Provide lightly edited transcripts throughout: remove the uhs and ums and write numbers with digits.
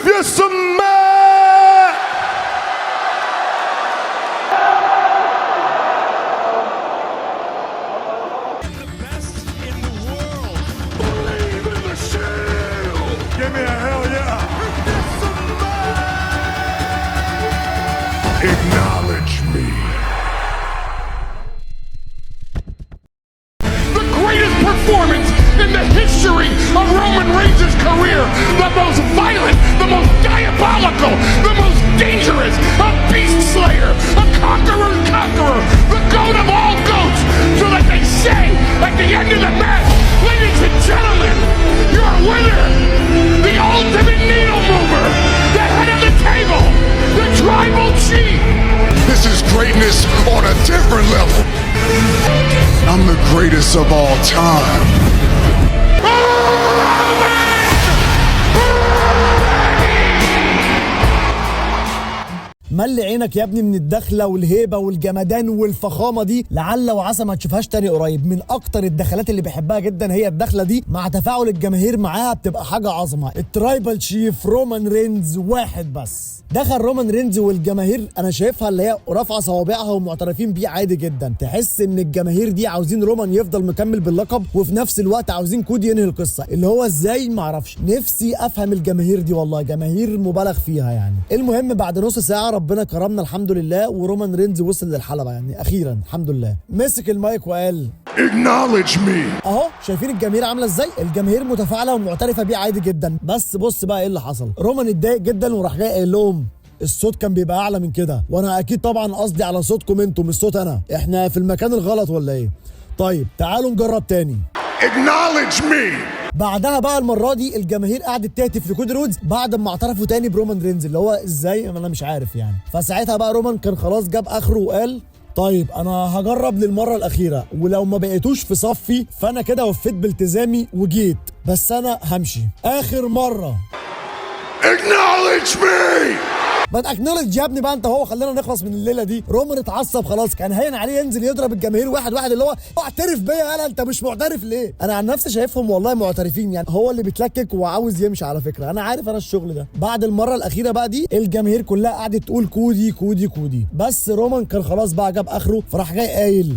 you some man. The best in the world. Believe in the Shield. Give me a hell yeah. You some man. Acknowledge me. The greatest performance in the history of Roman Reigns' career. The most violent, the most diabolical, the most dangerous, a beast slayer, a conqueror's conqueror, the goat of all goats. So that they say at the end of the match, ladies and gentlemen, your winner, the ultimate needle mover, the head of the table, the tribal chief. This is greatness on a different level. I'm the greatest of all time. ملي عينك يا ابني من الدخله والهيبه والجمدان والفخامه دي، لعل وعسى ما تشوفهاش تاني قريب. من اكتر الدخلات اللي بحبها جدا هي الدخله دي، مع تفاعل الجماهير معاها بتبقى حاجه عظمه. الترايبال شيف رومان رينز واحد بس دخل رومان رينز والجماهير انا شايفها اللي هي رافعه صوابعها ومعترفين بيه عادي جدا. تحس ان الجماهير دي عاوزين رومان يفضل مكمل باللقب، وفي نفس الوقت عاوزين كودي ينهي القصه. اللي هو ازاي ما اعرفش، نفسي افهم الجماهير دي والله، جماهير مبالغ فيها يعني. المهم بعد نص ساعه ربنا كرمنا الحمد لله، ورومان رينز وصل للحلبه يعني اخيرا الحمد لله. مسك المايك وقال Acknowledge me. اهو شايفين الجماهير عامله ازاي؟ الجماهير متفاعله ومعترفه بيه عادي جدا. بس بص بقى ايه اللي حصل. رومان اتضايق جدا وراح جاي قايل لهم الصوت كان بيبقى اعلى من كده، وانا اكيد طبعا قصدي على صوتكم انتم مش صوت انا. احنا في المكان الغلط ولا ايه؟ طيب تعالوا نجرب تاني. Acknowledge me. بعدها بقى المره دي الجماهير قعدت تهتف لكودي رودز بعد ما اعترفوا تاني برومان رينز، اللي هو ازاي انا مش عارف يعني. فساعتها بقى رومان كان خلاص جاب اخره وقال طيب انا هجرب للمره الاخيره، ولو ما بقيتوش في صفي فانا كده وفيت بالتزامي وجيت، بس انا همشي اخر مره. Acknowledge me. ما تاكنولج يا ابني بقى انت، هو خلينا نخلص من الليله دي. رومان اتعصب خلاص، كان هين عليه ينزل يضرب الجماهير واحد واحد، اللي هو اعترف بيا. يالا انت مش معترف ليه؟ انا عن نفسي شايفهم والله معترفين يعني. هو اللي بيتلكك وعاوز يمشي على فكره، انا عارف انا الشغل ده. بعد المره الاخيره بقى دي الجماهير كلها قعدت تقول كودي كودي كودي، بس رومان كان خلاص بقى جاب اخره، فراح جاي قايل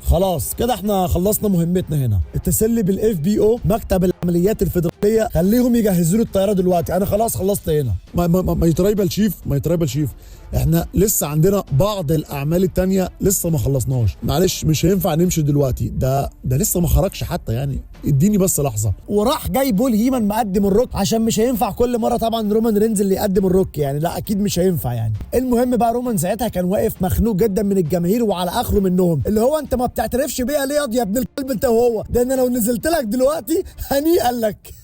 خلاص كده احنا خلصنا مهمتنا هنا. اتصل بالاف بي او مكتب العمليات الفيدراليه، خليهم يجهزوا لي الطياره دلوقتي، انا خلاص خلصت هنا. ما يترايبل شيف احنا لسه عندنا بعض الاعمال التانية لسه ما خلصناش، معلش مش هينفع نمشي دلوقتي، ده لسه ما خرجش حتى يعني، اديني بس لحظه. وراح جاي بول هيمان مقدم الروك، عشان مش هينفع كل مره طبعا رومان رينز اللي يقدم الروك يعني، لا اكيد مش هينفع يعني. المهم بقى رومان ساعتها كان واقف مخنوق جدا من الجماهير وعلى اخره منهم، اللي هو انت ما بتعترفش بيا ليه يا ابن الكلب انت وهو ده؟ انا لو نزلت لك دلوقتي هنيئا لك.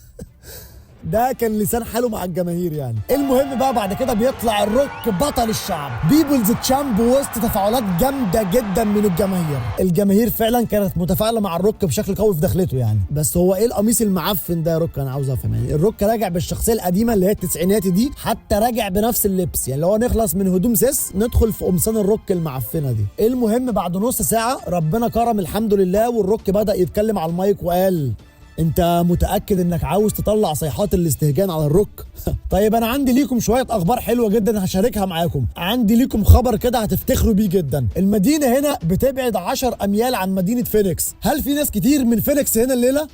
ده كان لسان حاله مع الجماهير يعني. المهم بقى بعد كده بيطلع الروك بطل الشعب، بيبلز تشامب، وسط تفاعلات جامده جدا من الجماهير. الجماهير فعلا كانت متفاعله مع الروك بشكل قوي في دخلته يعني. بس هو ايه القميص المعفن ده يا روك؟ انا عاوز افهم يعني. الروك راجع بالشخصيه القديمه اللي هي التسعيناتي دي، حتى راجع بنفس اللبس يعني، اللي هو نخلص من هدوم سيس ندخل في قمصان الروك المعفنه دي. المهم بعد نص ساعه ربنا كرم الحمد لله، والروك بدا يتكلم على المايك وقال انت متاكد انك عاوز تطلع صيحات الاستهجان على الروك؟ طيب انا عندي ليكم شويه اخبار حلوه جدا هشاركها معاكم. عندي ليكم خبر كده هتفتخروا بيه جدا. المدينه هنا بتبعد 10 اميال عن مدينه فينيكس. هل في ناس كتير من فينيكس هنا الليله؟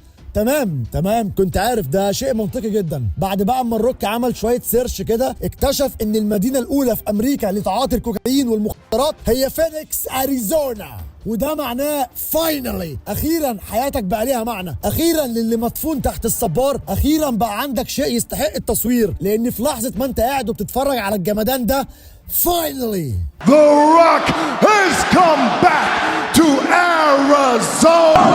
تمام كنت عارف، ده شيء منطقي جدا. بعد بقى اما الروك عمل شويه سيرش كده، اكتشف ان المدينه الاولى في امريكا لتعاطي الكوكايين والمخدرات هي فينيكس اريزونا. وده معناه فاينلي، اخيرا حياتك بقى ليها معنى، اخيرا للي مدفون تحت الصبار، اخيرا بقى عندك شيء يستحق التصوير. لان في لحظه ما انت قاعد وبتتفرج على الجمدان ده فاينلي The Rock has come back to Arizona.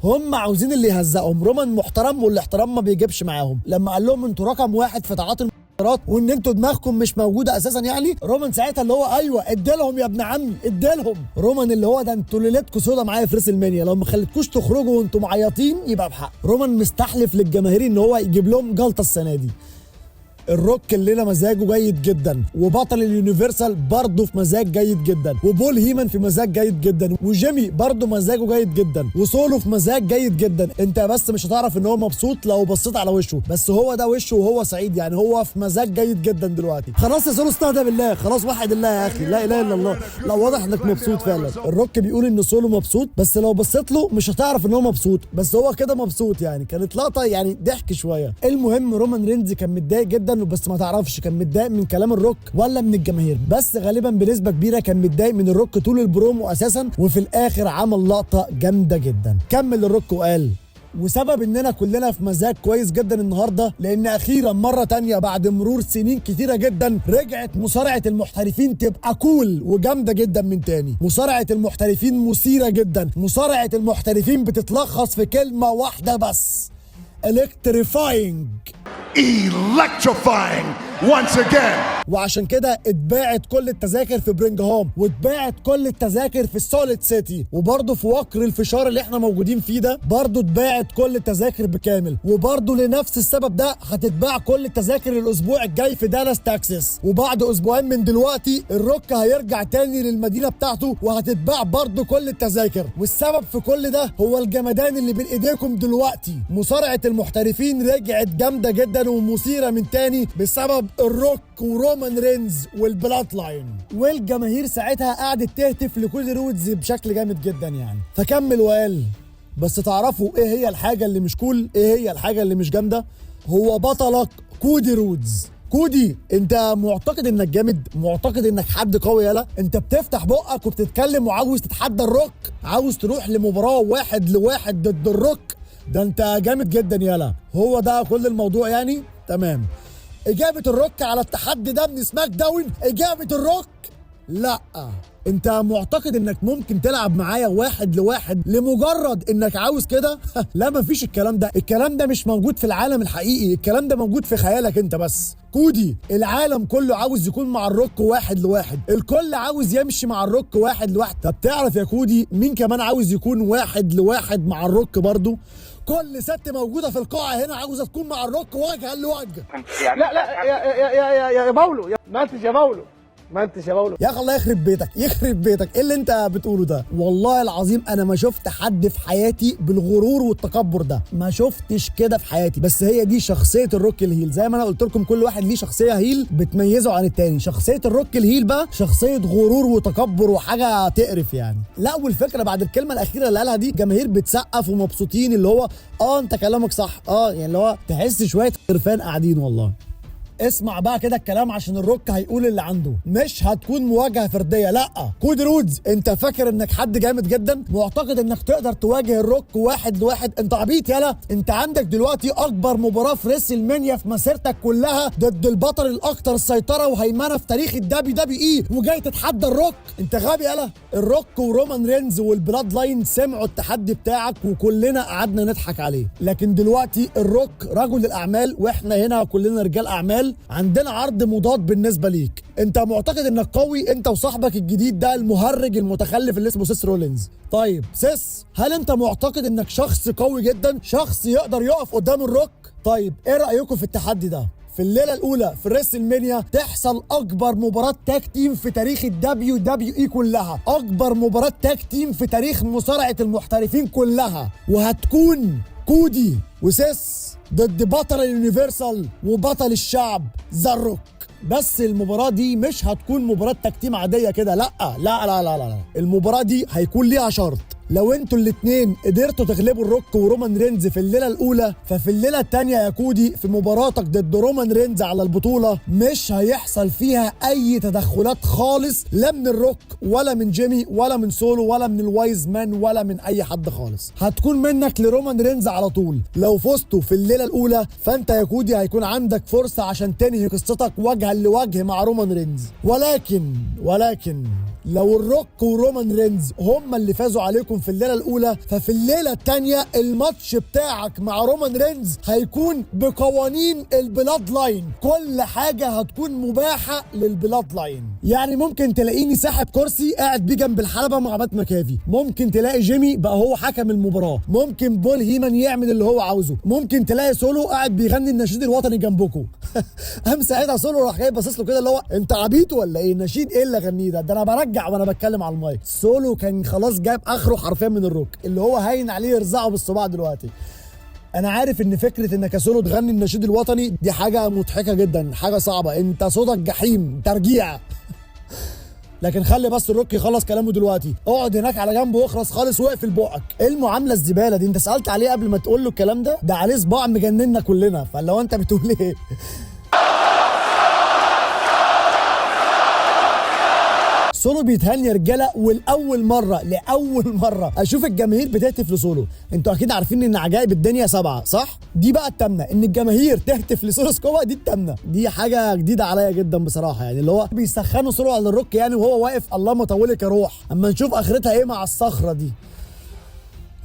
هم عاوزين اللي يهزقهم. رومان محترم والاحترام ما بيجيبش معاهم. لما قال لهم انتوا رقم واحد في تعاطي المخدرات وان انتوا دماغكم مش موجوده اساسا يعني، رومان ساعتها اللي هو ايوه اديلهم يا ابن عمي اديلهم. رومان اللي هو ده انتوا ليلتكم سودا معايا في ريس المانيا، لو ما خليتكوش تخرجوا وانتوا معيطين يبقى بحق. رومان مستحلف للجماهير ان هو يجيب لهم جلطه السنه دي. الروك الليله مزاجه جيد جدا، وبطل اليونيفرسال برضه في مزاج جيد جدا، وبول هيمن في مزاج جيد جدا، وجيمي برضه مزاجه جيد جدا، وسولو في مزاج جيد جدا. انت بس مش هتعرف ان هو مبسوط لو بصيت على وشه، بس هو ده وشه وهو سعيد، يعني هو في مزاج جيد جدا دلوقتي. خلاص يا سولو استهدى بالله، خلاص وحد الله يا اخي، لا اله الا الله. لا واضح انك مبسوط فعلا. الروك بيقول ان سولو مبسوط، بس لو بصيت له مش هتعرف ان هو مبسوط، بس هو كده مبسوط يعني. كانت لقطه يعني ضحك شويه. المهم رومان رينز كان متضايق جدا، بس ما تعرفش كان متضايق من كلام الروك ولا من الجماهير، بس غالبا بنسبه كبيره كان متضايق من الروك طول البرومو اساسا، وفي الاخر عمل لقطه جامده جدا. كمل الروك وقال: وسبب اننا كلنا في مزاج كويس جدا النهارده لان اخيرا مره تانية بعد مرور سنين كتيره جدا رجعت مصارعه المحترفين تبقى كول وجامده جدا من تاني. مصارعه المحترفين مثيره جدا، مصارعه المحترفين بتتلخص في كلمه واحده بس: electrifying. Electrifying once again. وعشان كده اتباعت كل التذاكر في برينجهام، واتباعت كل التذاكر في سوليد سيتي، وبرضه في وقر الفشار اللي احنا موجودين فيه ده برضه اتباعت كل التذاكر بكامل، وبرضه لنفس السبب ده هتتباع كل التذاكر الاسبوع الجاي في دالاس تكساس، وبعد اسبوعين من دلوقتي الروك هيرجع تاني للمدينه بتاعته وهتتباع برضه كل التذاكر. والسبب في كل ده هو الجمدان اللي بين ايديكم دلوقتي. مصارعه المحترفين رجعت جامده جدا ومثيره من تاني بسبب الروك ورومان رينز والبلات لاين، والجماهير ساعتها قعدت تهتف لكودي رودز بشكل جامد جدا يعني. فكمل وقال: بس تعرفوا ايه هي الحاجه اللي مش كول؟ ايه هي الحاجه اللي مش جامده؟ هو بطلك كودي رودز. كودي انت معتقد انك جامد، معتقد انك حد قوي، يالا انت بتفتح بقك وبتتكلم وعاوز تتحدى الروك، عاوز تروح لمباراه 1-1 ضد الروك، ده انت جامد جدا يالا. هو ده كل الموضوع يعني؟ تمام. إجابة الروك على التحدي ده من سماك داون إجابة الروك: لا. انت معتقد انك ممكن تلعب معايا 1-1 لمجرد انك عاوز كده؟ لا مفيش الكلام ده، الكلام ده مش موجود في العالم الحقيقي، الكلام ده موجود في خيالك انت بس. كودي العالم كله عاوز يكون مع الروك 1-1، الكل عاوز يمشي مع الروك 1-1. طب تعرف يا كودي مين كمان عاوز يكون 1-1 مع الروك برضو؟ كل ست موجوده في القاعه هنا عاوزه تكون مع الروك وجها لوجه. لا لا يا باولو، ما انتش يا باولو، ما انتش يا باولو. يا اخي الله يخرب بيتك، يخرب بيتك، ايه اللي انت بتقوله ده؟ والله العظيم انا ما شفت حد في حياتي بالغرور والتكبر ده، ما شفتش كده في حياتي. بس هي دي شخصيه الروك الهيل، زي ما انا قلت لكم كل واحد ليه شخصيه هيل بتميزه عن التاني. شخصيه الروك الهيل بقى شخصيه غرور وتكبر وحاجه تقرف يعني. لا والفكره بعد الكلمه الاخيره اللي قالها دي جماهير بتسقف ومبسوطين، اللي هو انت كلامك صح، يعني اللي هو تحس شويه قرفان قاعدين والله. اسمع بقى كده الكلام عشان الروك هيقول اللي عنده. مش هتكون مواجهه فرديه، لا. كودي رودز انت فاكر انك حد جامد جدا؟ معتقد انك تقدر تواجه الروك 1-1؟ انت عبيط يالا. انت عندك دلوقتي اكبر مباراه في ريسل مانيا في مسيرتك كلها ضد البطل الاكثر سيطره وهيمنه في تاريخ الWWE وجاي تتحدى الروك؟ انت غبي يالا. الروك ورومان رينز والبلاد لاين سمعوا التحدي بتاعك وكلنا قعدنا نضحك عليه، لكن دلوقتي الروك رجل الاعمال واحنا هنا كلنا رجال اعمال، عندنا عرض مضاد بالنسبه ليك. انت معتقد انك قوي انت وصاحبك الجديد ده المهرج المتخلف اللي اسمه سيس رولينز. طيب سيس، هل انت معتقد انك شخص قوي جدا، شخص يقدر يقف قدام الروك؟ طيب ايه رايكم في التحدي ده؟ في الليله الاولى في ريسل مانيا تحصل اكبر مباراه تاج تيم في تاريخ الWWE كلها، اكبر مباراه تاج تيم في تاريخ مصارعه المحترفين كلها، وهتكون كودي وسيس ضد بطل اليونيفرسال وبطل الشعب ذا روك. بس المباراة دي مش هتكون مباراة تكتيم عادية كده، لا لا لا لا لا، المباراة دي هيكون ليها شرط. لو انتوا الاتنين قدرتوا تغلبوا الروك ورومان رينز في الليله الاولى، ففي الليله الثانيه يا كودي في مباراتك ضد رومان رينز على البطوله مش هيحصل فيها اي تدخلات خالص، لا من الروك ولا من جيمي ولا من سولو ولا من الوايز مان ولا من اي حد خالص. هتكون منك لرومان رينز على طول. لو فزتوا في الليله الاولى فانت يا كودي هيكون عندك فرصه عشان تنهي قصتك وجها لوجه مع رومان رينز. ولكن لو الروك ورومان رينز هم اللي فازوا عليكم في الليله الاولى، ففي الليله الثانيه الماتش بتاعك مع رومان رينز هيكون بقوانين البلاد لاين، كل حاجه هتكون مباحه للبلاد لاين. يعني ممكن تلاقيني ساحب كرسي قاعد بيه جنب الحلبه مع بات مكافي، ممكن تلاقي جيمي بقى هو حكم المباراه، ممكن بول هيمان يعمل اللي هو عاوزه، ممكن تلاقي سولو قاعد بيغني النشيد الوطني جنبكم. قام ساعتها سولو راح جاي باصص له كده اللي هو انت عبيط ولا ايه؟ النشيد ايه اللي اغنيه ده انا برجع وانا بتكلم على المايك. سولو كان خلاص جاب اخره حرفيا من الروك، اللي هو هاين عليه يرزعه بالصباع دلوقتي. انا عارف ان فكره انك يا سولو تغني النشيد الوطني دي حاجه مضحكه جدا، حاجه صعبه، انت صوتك جحيم ترجيع. لكن خلي بس الروك يخلص كلامه دلوقتي، اقعد هناك على جنبه واخلص خالص واقفل بقك. ايه المعامله الزباله دي؟ انت سالت عليه قبل ما تقول له الكلام ده عليه صباع مجننا كلنا، فلو انت بتقول ايه؟ سولو بيتهني يا رجاله، لاول مره اشوف الجماهير بتهتف لسولو. انتوا اكيد عارفين ان عجائب الدنيا 7 صح؟ دي بقى التامنه، ان الجماهير تهتف لسولو سكوبا دي التامنه، دي حاجه جديده عليا جدا بصراحه. يعني اللي هو بيسخنوا سولو على الروك يعني وهو واقف الله ما طولك يا روح، اما نشوف اخرتها ايه مع الصخره دي.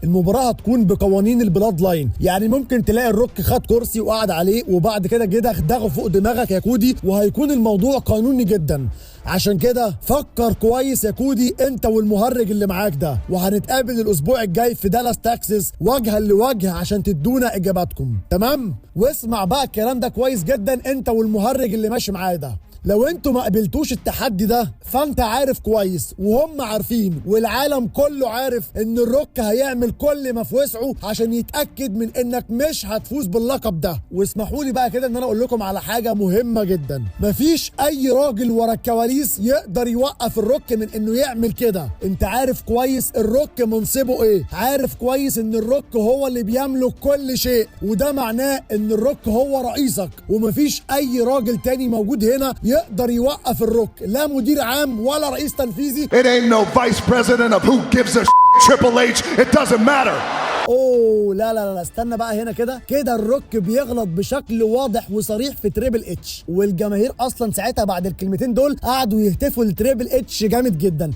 المباراة هتكون بقوانين البلاد لاين، يعني ممكن تلاقي الروك خد كرسي وقعد عليه وبعد كده جه دغدغه فوق دماغك يا كودي، وهيكون الموضوع قانوني جدا. عشان كده فكر كويس يا كودي انت والمهرج اللي معاك ده، وهنتقابل الاسبوع الجاي في دالاس تكساس وجها لوجه عشان تدونا اجاباتكم، تمام؟ واسمع بقى الكلام ده كويس جدا انت والمهرج اللي ماشي معاه ده. لو انتوا ما قبلتوش التحدي ده فانت عارف كويس وهم عارفين والعالم كله عارف ان الروك هيعمل كل ما في وسعه عشان يتاكد من انك مش هتفوز باللقب ده. واسمحوا لي بقى كده ان انا اقول لكم على حاجه مهمه جدا، مفيش اي راجل ورا الكواليس يقدر يوقف الروك من انه يعمل كده. انت عارف كويس الروك منصبه ايه، عارف كويس ان الروك هو اللي بيملك كل شيء، وده معناه ان الروك هو رئيسك ومفيش اي راجل تاني موجود هنا يقدر يوقف الروك، لا مدير عام ولا رئيس تنفيذي. It ain't no vice president of who gives a Triple H. It doesn't matter. اوه لا استنى بقى هنا كده الروك بيغلط بشكل واضح وصريح في تريبل اتش، والجماهير اصلا ساعتها بعد الكلمتين دول قعدوا يهتفوا لتريبل اتش جامد جدا.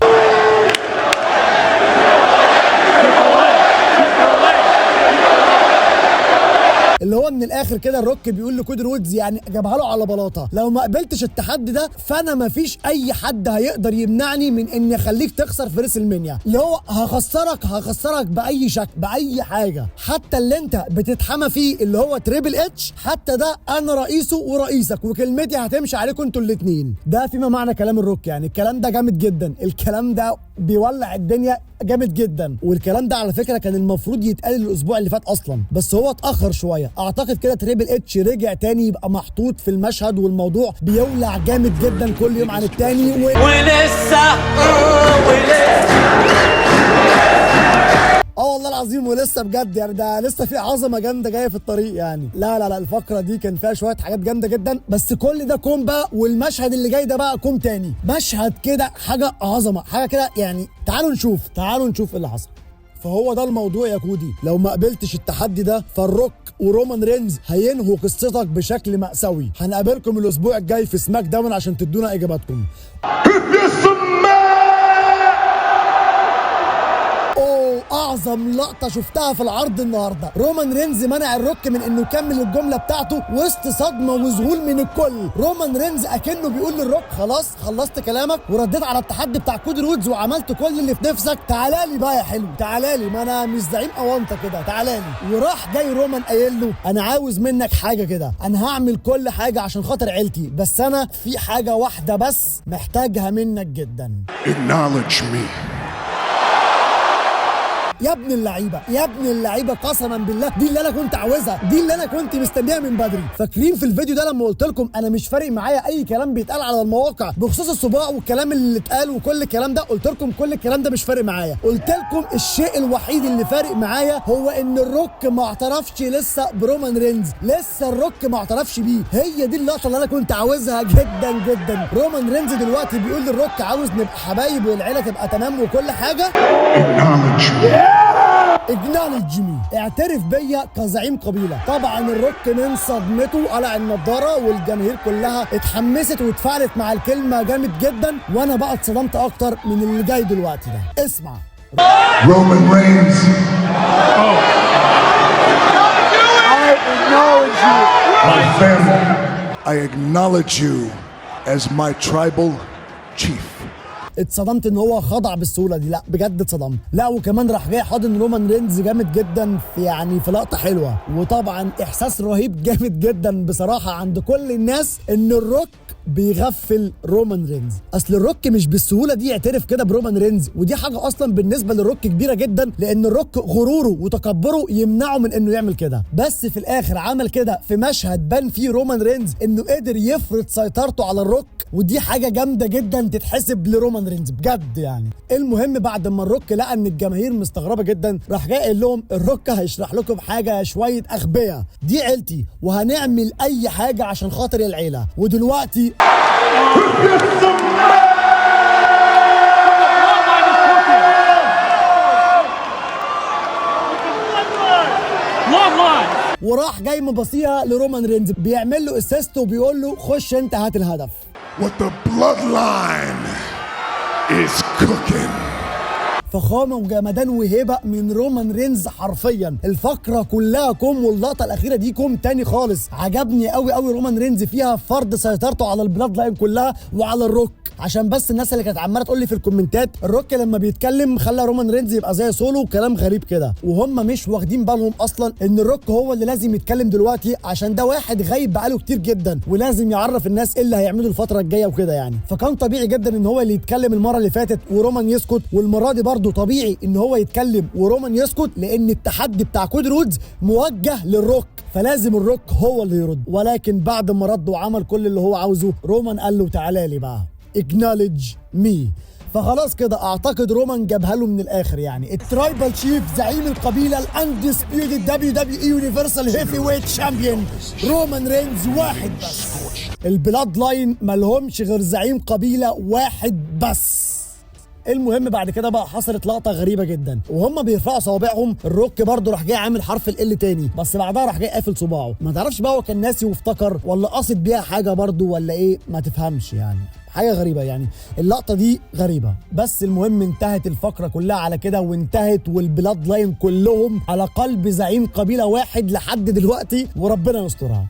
اللي هو من الاخر كده الروك بيقول لكودي رودز يعني جابها له على بلاطه، لو ما قبلتش التحدي ده فانا ما فيش اي حد هيقدر يمنعني من اني اخليك تخسر في ريسل مانيا. اللي هو هخسرك باي شكل باي حاجه، حتى اللي انت بتتحمى فيه اللي هو تريبل اتش، حتى ده انا رئيسه ورئيسك وكلمتي هتمشي عليكم انتوا الاثنين. ده فيما معنى كلام الروك، يعني الكلام ده جامد جدا، الكلام ده بيولع الدنيا جامد جدا. والكلام ده على فكره كان المفروض يتقال الاسبوع اللي فات اصلا، بس هو اتاخر شويه. اعتقد كده تريبل اتش رجع تاني يبقى محطوط في المشهد، والموضوع بيولع جامد جدا كل يوم عن التاني ولسه والله العظيم ولسه بجد، يعني ده لسه في عظمه جامده جايه في الطريق يعني. لا الفقره دي كان فيها شويه حاجات جامده جدا، بس كل ده كوم بقى، والمشهد اللي جاي ده بقى كوم تاني، مشهد كده حاجه عظمه حاجه كده يعني. تعالوا نشوف ايه اللي حصل. فهو ده الموضوع يا كودي، لو ما قبلتش التحدي ده فالروك ورومان رينز هينهوا قصتك بشكل مأساوي. هنقابلكم الاسبوع الجاي في سماك داون عشان تدونا اجاباتكم. اعظم لقطه شفتها في العرض النهارده، رومان رينز منع الروك من انه يكمل الجمله بتاعته وسط صدمه وذهول من الكل. رومان رينز اكنه بيقول للروك خلاص خلصت كلامك ورديت على التحدي بتاع كودي رودز وعملت كل اللي في نفسك، تعالى لي بقى يا حلو، تعالى لي، ما انا مش زعيم اونطه كده، تعالى لي. وراح جاي رومان قايل له انا عاوز منك حاجه كده، انا هعمل كل حاجه عشان خاطر عيلتي، بس انا في حاجه واحده بس محتاجها منك جدا. Acknowledge me. يا ابن اللعيبه قسما بالله دي اللي انا كنت عاوزها، دي اللي انا كنت مستنيها من بدري. فاكرين في الفيديو ده لما قلت لكم انا مش فارق معايا اي كلام بيتقال على المواقع بخصوص الصباع والكلام اللي اتقال وكل الكلام ده؟ قلت لكم كل الكلام ده مش فارق معايا، قلت لكم الشيء الوحيد اللي فارق معايا هو ان الروك ما اعترفش لسه برومان رينز، لسه الروك ما اعترفش بيه. هي دي اللقطه اللي انا كنت عاوزها جدا جدا. رومان رينز دلوقتي بيقول للروك عاوز نبقى حبايب والعيله تبقى تمام وكل حاجه. Acknowledge me. اجنالج مي، اعترف بيا كزعيم قبيله. طبعا الروك من صدمته قلع النضاره والجماهير كلها اتحمست واتفاعلت مع الكلمه جامد جدا، وانا بقى اتصدمت اكتر من اللي جاي دلوقتي ده. اسمع. Roman Reigns, my family, I acknowledge you as my tribal chief. اتصدمت ان هو خضع بالسهوله دي، لا بجد اتصدمت. لا وكمان راح جاي حاضن رومان رينز جامد جدا في لقطه حلوه، وطبعا احساس رهيب جامد جدا بصراحه عند كل الناس ان الروك بيغفل رومان رينز. اصل الروك مش بالسهوله دي يعترف كده برومان رينز، ودي حاجه اصلا بالنسبه للروك كبيره جدا، لان الروك غروره وتكبره يمنعه من انه يعمل كده. بس في الاخر عمل كده في مشهد بان فيه رومان رينز انه قدر يفرض سيطرته على الروك، ودي حاجه جامده جدا تتحسب لرومان رينز بجد يعني. المهم بعد ما الروك لقى ان الجماهير مستغربه جدا، راح جاي قال لهم الروك هيشرح لكم حاجه شويه اغبياء، دي عيلتي وهنعمل اي حاجه عشان خاطر العيله. ودلوقتي وراح جاي مبصيها لرومان رينز، بيعمل له اسيست وبيقول له خش انت هات الهدف. What the bloodline is cooking. فخامه وجمدان وهبه من رومان رينز حرفيا. الفقره كلها كوم، واللقطه الاخيره دي كوم تاني خالص. عجبني قوي قوي رومان رينز فيها فرض سيطرته على البلاد لاين كلها وعلى الروك. عشان بس الناس اللي كانت عماله تقول لي في الكومنتات الروك لما بيتكلم خلى رومان رينز يبقى زي سولو، كلام غريب كده، وهم مش واخدين بالهم اصلا ان الروك هو اللي لازم يتكلم دلوقتي، عشان ده واحد غايب بقاله كتير جدا ولازم يعرف الناس ايه اللي هيعمله الفتره الجايه وكده يعني. فكان طبيعي جدا ان هو اللي يتكلم المره اللي فاتت ورومان يسكت، والمره دي برده طبيعي ان هو يتكلم ورومان يسكت، لان التحدي بتاع كودي رودز موجه للروك، فلازم الروك هو اللي يرد. ولكن بعد ما رد وعمل كل اللي هو عاوزه، رومان قال له تعالى لي بقى acknowledge me. فخلاص كده اعتقد رومان جابها له من الاخر يعني. الترايبال شيف زعيم القبيله الاندسبيوتد WWE يونيفرسال هيفي ويت شامبيون رومان رينز واحد بس. البلاد لاين مالهمش غير زعيم قبيله واحد بس. المهم بعد كده بقى حصلت لقطه غريبه جدا، وهم بيرفعوا صوابعهم الروك برضه راح جاي عامل حرف ال تاني، بس بعدها راح جاي قافل صباعه. ما تعرفش بقى هو كان ناسي وافتكر ولا قاصد بيها حاجه برضه ولا ايه، ما تفهمش يعني، حاجه غريبه يعني. اللقطه دي غريبه، بس المهم انتهت الفقره كلها على كده، وانتهت والبلاد لاين كلهم على قلب زعيم قبيله واحد لحد دلوقتي، وربنا يسترها.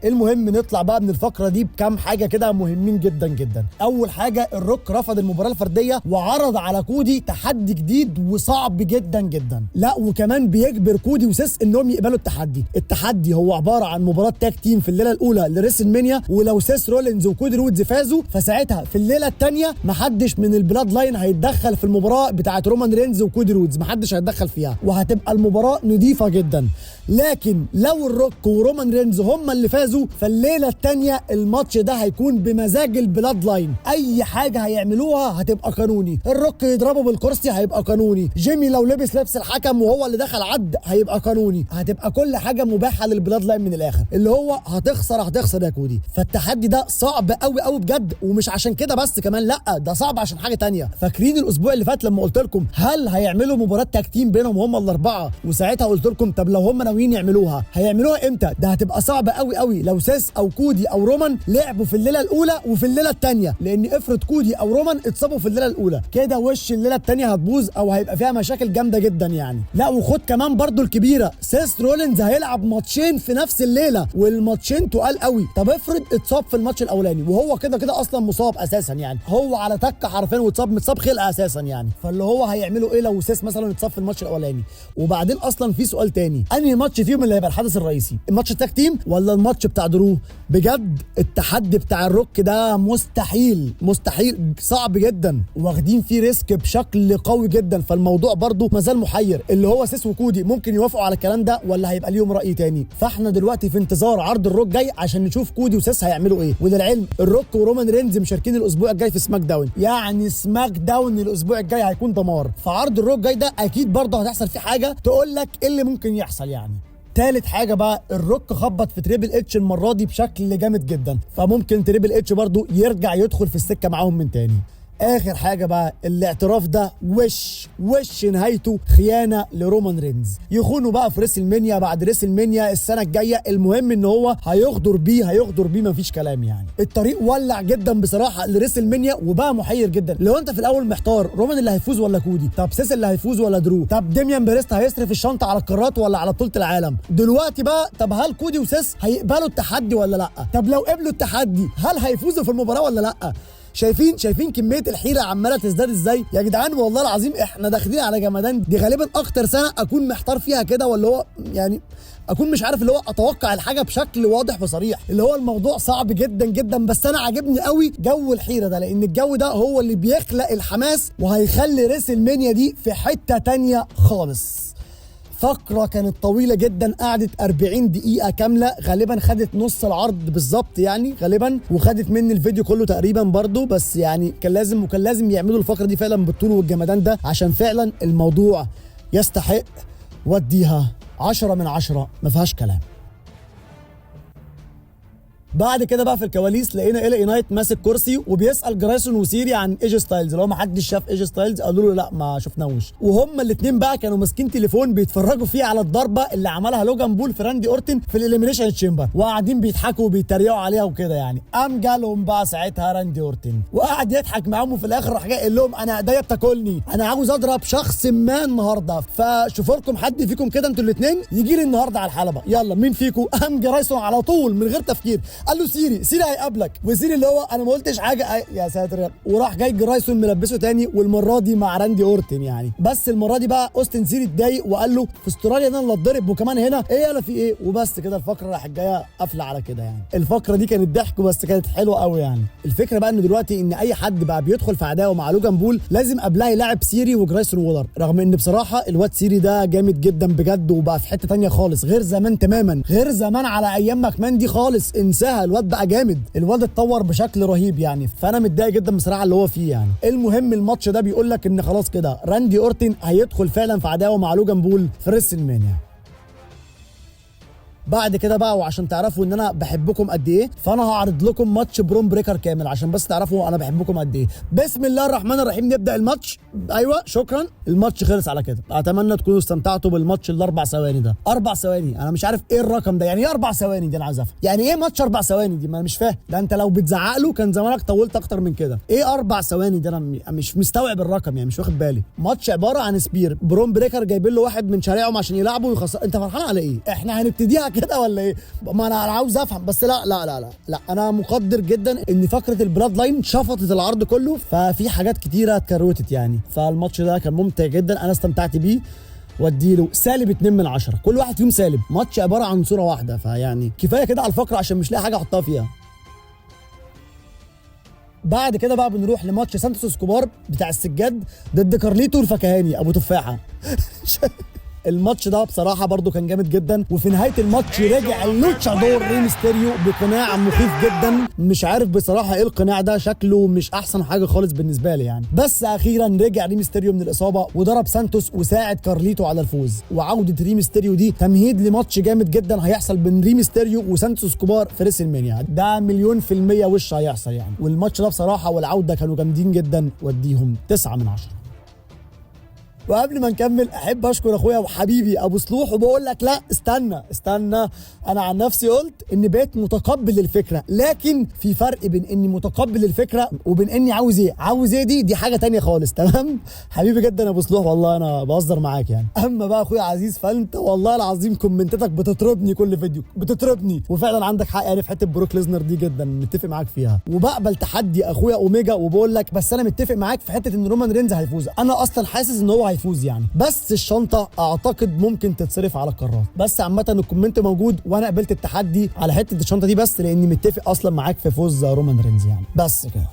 المهم نطلع بقى من الفقره دي بكام حاجه كده مهمين جدا جدا. اول حاجه الروك رفض المباراه الفرديه وعرض على كودي تحدي جديد وصعب جدا جدا. لا وكمان بيجبر كودي وسيس انهم يقبلوا التحدي. التحدي هو عباره عن مباراه تاج تيم في الليله الاولى لريسل مانيا، ولو سيس رولينز وكودي رودز فازوا فساعتها في الليله الثانيه محدش من البلاد لاين هيتدخل في المباراه بتاعه رومان رينز وكودي رودز، محدش هيتدخل فيها، وهتبقى المباراه نظيفه جدا. لكن لو الروك ورومان رينز هم اللي فازوا فالليله الثانيه الماتش ده هيكون بمزاج البلاد لاين، اي حاجه هيعملوها هتبقى قانوني. الروك يضربه بالكرسي هيبقى قانوني، جيمي لو لبس لبس الحكم وهو اللي دخل عد هيبقى قانوني، هتبقى كل حاجه مباحه للبلاد لاين من الاخر، اللي هو هتخسر يا كودي. فالتحدي ده صعب قوي قوي بجد، ومش عشان كده بس كمان، لا ده صعب عشان حاجه تانية. فاكرين الاسبوع اللي فات لما قلت لكم هل هيعملوا مباراه تاج تيم بينهم هم الاربعه، وساعتها قلت لكم طب لو هم ناويين يعملوها هيعملوها امتى؟ ده هتبقى صعبه قوي قوي لو سيس او كودي او رومان لعبوا في الليله الاولى وفي الليله الثانيه، لان افرض كودي او رومان اتصابوا في الليله الاولى كده وش الليله الثانيه هتبوظ او هيبقى فيها مشاكل جامده جدا يعني. لا وخد كمان برضو الكبيره، سيس رولينز هيلعب ماتشين في نفس الليله والماتشين تقال قوي. طب افرض اتصاب في الماتش الاولاني وهو كده كده اصلا مصاب اساسا يعني، هو على تكه حرفيا متصاب خلقه اساسا يعني، فاللي هو هيعملوا ايه لو سيس مثلا اتصاب في الماتش الاولاني؟ وبعدين اصلا في سؤال تاني، انهي ماتش فيهم اللي هيبقى الحدث الرئيسي؟ الماتش التاج تيم ولا الماتش بتاع درو؟ بجد التحدي بتاع الروك ده مستحيل صعب جدا، واخدين فيه ريسك بشكل قوي جدا، فالموضوع برضو مازال محير، اللي هو سيس وكودي ممكن يوافقوا على الكلام ده ولا هيبقى ليهم راي تاني. فاحنا دلوقتي في انتظار عرض الروك جاي عشان نشوف كودي وسيس هيعملوا ايه. وللعلم الروك ورومان رينز مشاركين الاسبوع الجاي في سماك داون، يعني سماك داون الاسبوع الجاي هيكون دمار، فعرض الروك جاي ده اكيد برضه هتحصل فيه حاجه تقول لك ايه اللي ممكن يحصل يعني. تالت حاجه بقى الروك خبط في تريبل اتش المره دي بشكل جامد جدا، فممكن تريبل اتش برضو يرجع يدخل في السكه معاهم من تاني. اخر حاجه بقى، الاعتراف ده وش نهايته خيانه لرومان رينز. يخونوا بقى في ريسل مانيا بعد ريسل مانيا السنه الجايه، المهم ان هو هيغدر بيه مفيش كلام يعني. الطريق ولع جدا بصراحه لريسل مانيا وبقى محير جدا. لو انت في الاول محتار رومان اللي هيفوز ولا كودي، طب سيس اللي هيفوز ولا درو، طب ديميان بريست هيصرف الشنطه على القارات ولا على بطوله العالم، دلوقتي بقى طب هل كودي وسيس هيقبلوا التحدي ولا لا؟ طب لو قبلوا التحدي هل هيفوزوا في المباراه ولا لا؟ شايفين كميه الحيره عماله تزداد ازاي يا جدعان؟ والله العظيم احنا داخلين على جمدان. دي غالبا اكتر سنه اكون محتار فيها كده، ولا هو يعني اكون مش عارف اللي هو اتوقع الحاجه بشكل واضح وصريح، اللي هو الموضوع صعب جدا جدا. بس انا عاجبني قوي جو الحيره ده، لان الجو ده هو اللي بيخلق الحماس وهيخلي ريسل مانيا دي في حته تانية خالص. فقرة كانت طويلة جدا، قعدت 40 دقيقة كاملة، غالبا خدت نص العرض بالظبط يعني غالبا، وخدت مني الفيديو كله تقريبا برضو. بس يعني كان لازم يعملوا الفقرة دي فعلا بالطول والجمدان ده، عشان فعلا الموضوع يستحق. وديها 10 من 10 ما فيهاش كلام. بعد كده بقى في الكواليس لقينا إلي نايت ماسك كرسي وبيسال جرايسون وسيري عن ايج ستايلز، اللي هو ما حدش شاف ايج ستايلز، قالوا له لا ما شفناهوش. وهما الاثنين بقى كانوا ماسكين تليفون بيتفرجوا فيه على الضربه اللي عملها لوجان بول في راندي اورتن في الاليمينيشن تشامبر، وقاعدين بيضحكوا وبيتريقوا عليها وكده يعني. قام جالهم بقى ساعتها راندي اورتن وقعد يضحك معاهم، وفي الاخر راح جاي قال لهم انا ايديا بتاكلني، انا عاوز اضرب شخص ما النهارده، فشوفوا لكم حد فيكم كده انتوا الاثنين يجي لي النهارده على الحلبه، يلا مين فيكم؟ قام جرايسون على طول من غير تفكير قال له سيري هيقابلك، وسيري اللي هو انا ما قلتش حاجه يا ساتر، وراح جاي جرايسون ملبسه تاني، والمره دي مع راندي اورتن يعني. بس المره دي بقى اوستن سيري اتضايق وقال له في استراليا انا اللي اتضرب وكمان هنا ايه يلا في ايه، وبس كده الفقره راحت جايه قافله على كده يعني. الفقره دي كانت ضحك بس كانت حلوه قوي يعني. الفكره بقى ان دلوقتي ان اي حد بقى بيدخل في عداوه مع لوجان بول لازم قبلها يلعب سيري وجرايسون وولر، رغم ان بصراحه الواد سيري ده جامد جدا بجد، وبقى في حته تانية خالص غير زمان تماما، غير زمان على ايام ماكمان دي خالص، انساها. الواد بقى جامد، الواد اتطور بشكل رهيب يعني. فانا متضايق جدا بصراحه اللي هو فيه يعني. المهم الماتش ده بيقول لك ان خلاص كده راندي اورتن هيدخل فعلا في عداوه مع لوجان بول في ريسل مانيا. بعد كده بقى وعشان تعرفوا ان انا بحبكم قد ايه، فانا هعرض لكم ماتش برون بريكر كامل عشان بس تعرفوا انا بحبكم قد ايه. بسم الله الرحمن الرحيم، نبدا الماتش. ايوه شكرا، الماتش خلص على كده. اتمنى تكونوا استمتعتوا بالماتش الاربع ثواني ده. 4 ثواني انا مش عارف ايه الرقم ده، يعني ايه 4 ثواني دي؟ انا عايز افهم يعني ايه ماتش 4 ثواني دي، ما انا مش فاهم. ده انت لو بتزعق له كان زمانك طولت اكتر من كده. ايه 4 ثواني ده؟ انا مش مستوعب الرقم يعني، مش واخد بالي. ماتش عباره عن سبير، برون بريكر جايبين له واحد من شارعهم عشان يلعبه ويخسر. انت فرحان على ايه؟ احنا هنبتديها كده ولا ايه؟ ما انا عاوز افهم بس. لا لا لا لا لا، انا مقدر جدا ان فقره البلاد لاين شفطت العرض كله، ففي حاجات كتيره اتكروتت يعني. فالماتش ده كان ممتع جدا، انا استمتعت بيه. واديله سالب 2 من 10، كل واحد فيهم سالب. ماتش عباره عن صوره واحده، فيعني كفايه كده على الفقره عشان مش لاقي حاجه احطها فيها. بعد كده بقى بنروح لماتش سانتوس اسكوبار بتاع السجاد ضد كارليتو الفكهاني ابو تفاحه. الماتش ده بصراحه برضو كان جامد جدا، وفي نهايه الماتش رجع اللوتشادور ري ميستيريو بقناع مخيف جدا. مش عارف بصراحه ايه القناع ده، شكله مش احسن حاجه خالص بالنسبه لي يعني. بس اخيرا رجع ري ميستيريو من الاصابه وضرب سانتوس وساعد كارليتو على الفوز. وعوده ري ميستيريو دي تمهيد لماتش جامد جدا هيحصل بين ري ميستيريو وسانتوس اسكوبار في ريسل مانيا، ده 100% وش هيحصل يعني. والماتش ده بصراحه والعوده كانوا جامدين جدا، وديهم 9 من 10. وقبل ما نكمل احب اشكر اخويا وحبيبي ابو صلوح، وبقول لك لا استنى، انا عن نفسي قلت ان بقيت متقبل الفكره، لكن في فرق بين اني متقبل الفكره وبين اني عاوز ايه دي حاجه تانية خالص. تمام حبيبي جدا يا ابو صلوح، والله انا بهزر معاك يعني. اما بقى اخويا عزيز، فانت والله العظيم كومنتاتك بتطربني كل فيديو، بتطربني، وفعلا عندك حق يعني في حته بروك ليزنر دي جدا، متفق معاك فيها. وبقبل تحدي اخويا اوميجا، وبقول لك بس انا متفق معاك في حته ان رومان رينز هيفوز. انا اصلا حاسس ان هو هيفوز يعني، بس الشنطه اعتقد ممكن تتصرف على القارات. بس عامه الكومنت موجود، وانا قبلت التحدي على حته الشنطه دي بس لاني متفق اصلا معاك في فوز رومان رينز يعني. بس كده.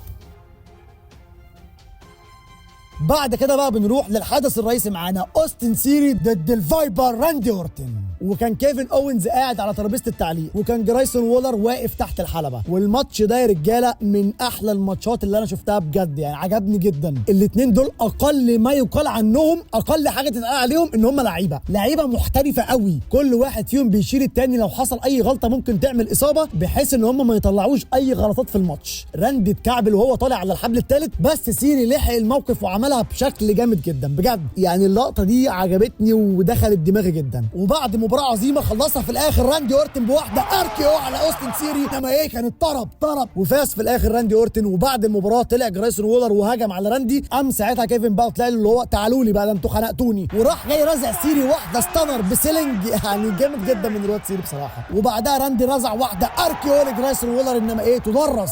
بعد كده بقى بنروح للحدث الرئيسي معانا، اوستن سيري ضد الفايبر راندي اورتن. وكان كيفن اوينز قاعد على ترابيزه التعليق، وكان جرايسون وولر واقف تحت الحلبه. والماتش ده يا رجاله من احلى الماتشات اللي انا شفتها بجد، يعني عجبني جدا. الاثنين دول اقل ما يقال عنهم، اقل حاجه تتقال عليهم ان هم لعيبه محترفه قوي. كل واحد فيهم بيشيل التاني لو حصل اي غلطه ممكن تعمل اصابه، بحيث ان هم ما يطلعوش اي غلطات في الماتش. راندي اتكعبل وهو طالع على الحبل الثالث، بس سيري لحق الموقف وعملها بشكل جامد جدا بجد. يعني اللقطه دي عجبتني ودخلت دماغي جدا. وبعد مباراه عظيمه خلصها في الاخر راندي اورتن بواحده اركي على اوستن سيري، انما ايه كانت طرب وفاز في الاخر راندي اورتن. وبعد المباراه طلع جرايسون وولر وهجم على راندي، قام ساعتها كيفن بقى طلع له اللي هو تعالوا لي بقى ده انتوا خنقتوني، وراح جاي رازع سيري واحده ستانر بسيلنج، يعني جامد جدا من الواد سيري بصراحه. وبعدها راندي رزع واحده اركي اول جرايسون وولر، انما ايه تدرس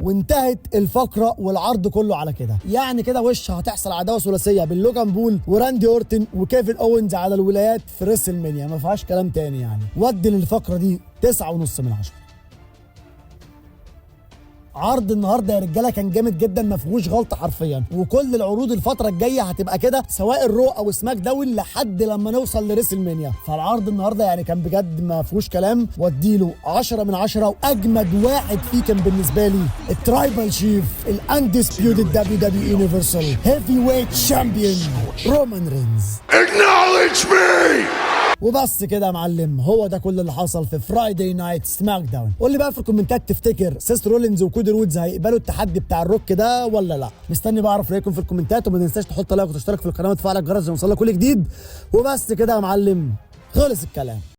وانتهت الفقره والعرض كله على كده. يعني كده وش هتحصل عداوه ثلاثيه بين لوجان بول وراندي اورتن وكيفن اوينز على الولايات في ريسل مانيا، ما فيهاش كلام تاني. يعني ودي للفقره دي 9.5 من 10. عرض النهارده يا رجاله كان جامد جدا، ما فيهوش غلطه حرفيا. وكل العروض الفتره الجايه هتبقى كده، سواء الرو او سماك داون لحد لما نوصل لريسل مانيا. فالعرض النهارده يعني كان بجد ما فيهوش كلام، واديله 10 من 10. واجمد واحد فيه كان بالنسبه لي الترايبال شيف الاندسبيوتد WWE يونيفرسال هيفي ويت شامبيون رومان رينز. Acknowledge me! وبس كده يا معلم، هو ده كل اللي حصل في فرايداي نايت سماك داون. قول لي بقى في الكومنتات، تفتكر سيس رولينز وكودي رودز هيقبلوا التحدي بتاع الروك ده ولا لا؟ مستني بقى اعرف رايكم في الكومنتات، وما تنساش تحط لايك وتشترك في القناه وتفعل الجرس عشان يوصلك كل جديد. وبس كده يا معلم، خلص الكلام.